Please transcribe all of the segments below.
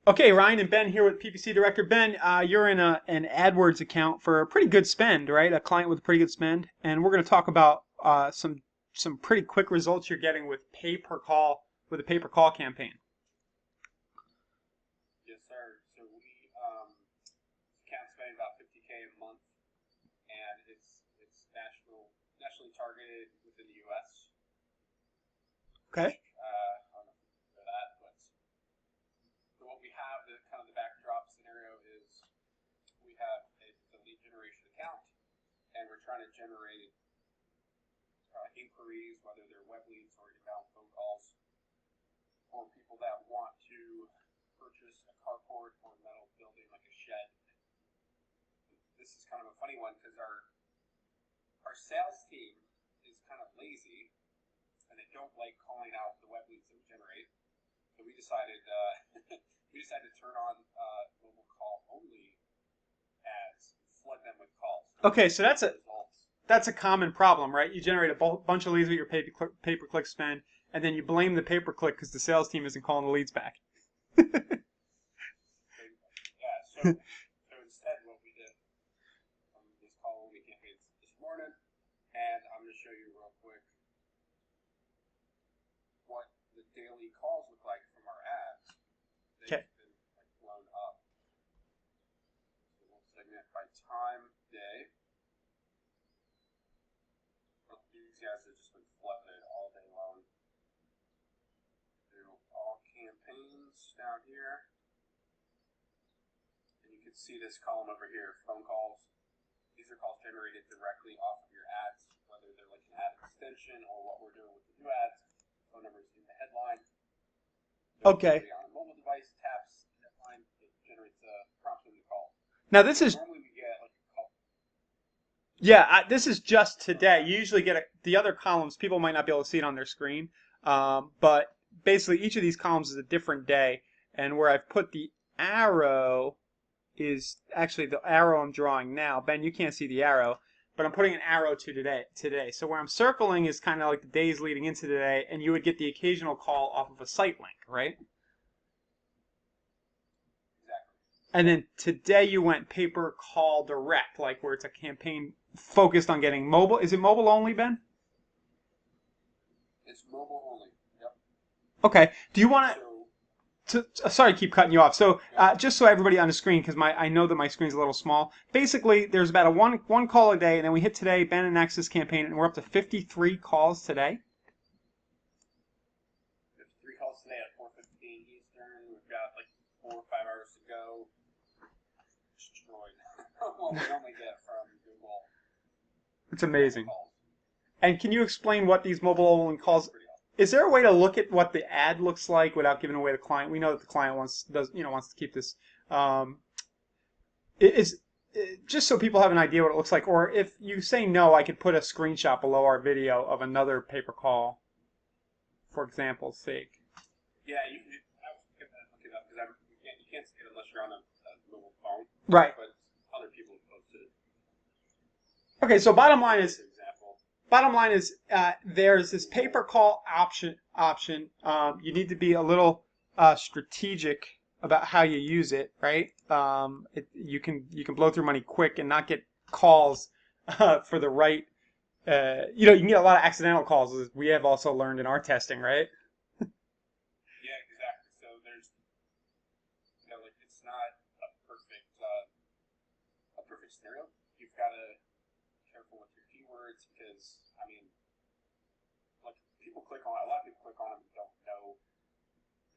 Okay, Ryan and Ben here with PPC Director. Ben, you're in an AdWords account for a pretty good spend, right? A client with a pretty good spend, and we're going to talk about some pretty quick results you're getting with pay per call with a pay per call campaign. Yes, sir. So we account spending about 50K a month, and it's nationally targeted within the U.S. Okay. I don't know if you know that, but so what we have, the kind of the backdrop scenario is we have a lead generation account, and we're trying to generate inquiries, whether they're web leads or inbound phone calls, for people that want to purchase a carport or a metal building like a shed. This is kind of a funny one because our sales team is kind of lazy and they don't like calling out the web leads that we generate. So we decided to turn on mobile call only ads, flood them with calls. Okay, so that's a Results. that's a common problem, right? You generate a bunch of leads with your pay per click spend, and then you blame the pay per click because the sales team isn't calling the leads back. So, yeah, so instead what we did this call only campaigns this morning, and I'm going to show you real quick what the daily calls look like from our ads. They've Okay. been like blown up. So we'll segment by time, day. These guys have just been flooded all day long. Do all campaigns down here. And you can see this column over here, phone calls. These are calls generated directly off of your ads, whether they're like an ad extension or what we're doing with the new ads. Phone numbers in the headline. So Okay. on a mobile device, taps the headline, it generates a prompt in the call. Now this is Normally we get like a call. Yeah, this is just today. You usually get the other columns. People might not be able to see it on their screen, but basically each of these columns is a different day. And where I've put the arrow is actually the arrow I'm drawing now. Ben, you can't see the arrow, but I'm putting an arrow to today. Today. So where I'm circling is kind of like the days leading into today, and you would get the occasional call off of a site link, right? Exactly. And then today you went pay per call direct, like where it's a campaign focused on getting mobile. Is it mobile only, Ben? It's mobile only. Yep. Okay. Do you want So sorry, I keep cutting you off. So yeah. just so everybody on the screen, because I know that my screen's a little small. Basically, there's about a one call a day, and then we hit today Ben and Nexus campaign, and we're up to 53 calls today. There's 3 calls today at 4:15 Eastern. We've got like 4 or 5 hours to go. Destroyed. What we normally get from Google It's mobile amazing. calls. And can you explain what these mobile only It's calls? pretty awesome. Is there a way to look at what the ad looks like without giving away the client? We know that the client wants to keep this. Um, is just so people have an idea what it looks like, or if you say no, I could put a screenshot below our video of another paper call, for example's sake. Yeah, I was look it up because you can't see it unless you're on a mobile phone. Right. But other people have posted. Okay, so Here's an example. bottom line is there's this paper call option. You need to be a little strategic about how you use it, right? You can blow through money quick and not get calls for the right. You can get a lot of accidental calls, as we have also learned in our testing, right? Yeah, exactly. So there's, like it's not a perfect scenario. You've got to be careful with your keywords because I mean, like people click on a lot of people click on them and don't know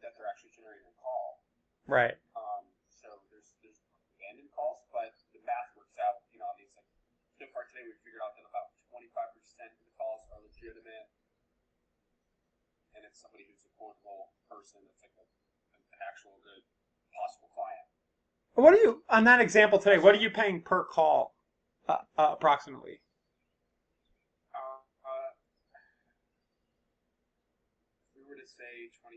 that they're actually generating a call. Right. So there's abandoned calls, but the math works out. On these like so far today we figured out that about 25% of the calls are legitimate, and it's somebody who's a quotable person that's like an actual good possible client. What are you on that example today? What are you paying per call, approximately? If we were to say 25%,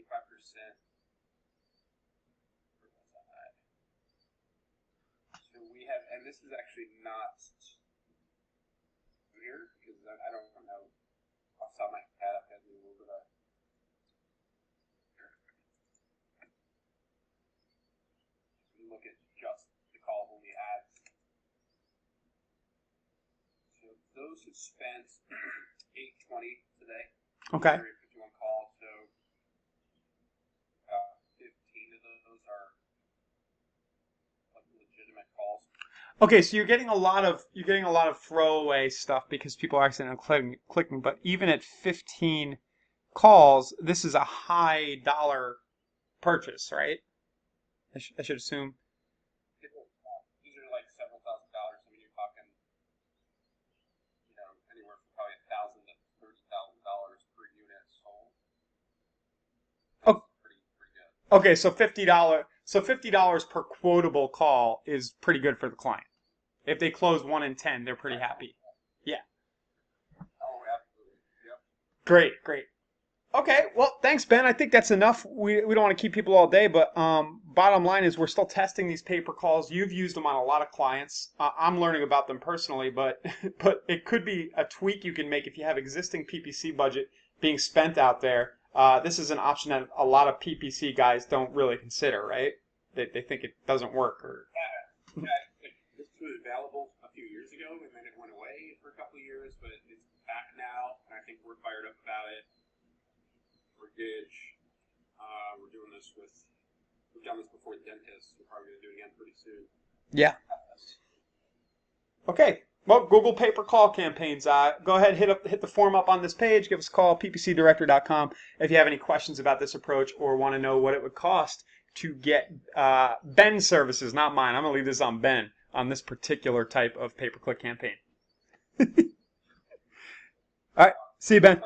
so we have, and this is actually not weird because I don't know off the top of my head. I've had a little bit of. look at just the call-only ads. So those who spent 820 today. Okay. 51 calls. So 15 of those are like legitimate calls. Okay, so you're getting a lot of throwaway stuff because people are accidentally clicking. But even at 15 calls, this is a high dollar purchase, right? I should assume. These are like several $1,000s. I mean, you're talking, anywhere from probably $1,000 to $30,000 per unit sold. That's pretty good. Okay, so $50 per quotable call is pretty good for the client. If they close 1 in 10, they're pretty happy. Yeah. Oh, absolutely. Yep. Great. Okay, well, thanks, Ben. I think that's enough. We don't want to keep people all day, but bottom line is we're still testing these paper calls. You've used them on a lot of clients. I'm learning about them personally, but but it could be a tweak you can make if you have existing PPC budget being spent out there. This is an option that a lot of PPC guys don't really consider, right? They think it doesn't work. Or This was available a few years ago, and then it went away for a couple of years, but it's back now, and I think we're fired up about it. Mortgage. We're doing this we've done this before dentists. We're probably going to do it again pretty soon. Yeah. Okay. Well, Google pay-per-call campaigns. Go ahead, hit the form up on this page. Give us a call, ppcdirector.com, if you have any questions about this approach or want to know what it would cost to get Ben's services, not mine. I'm going to leave this on Ben on this particular type of pay-per-click campaign. All right. See you, Ben.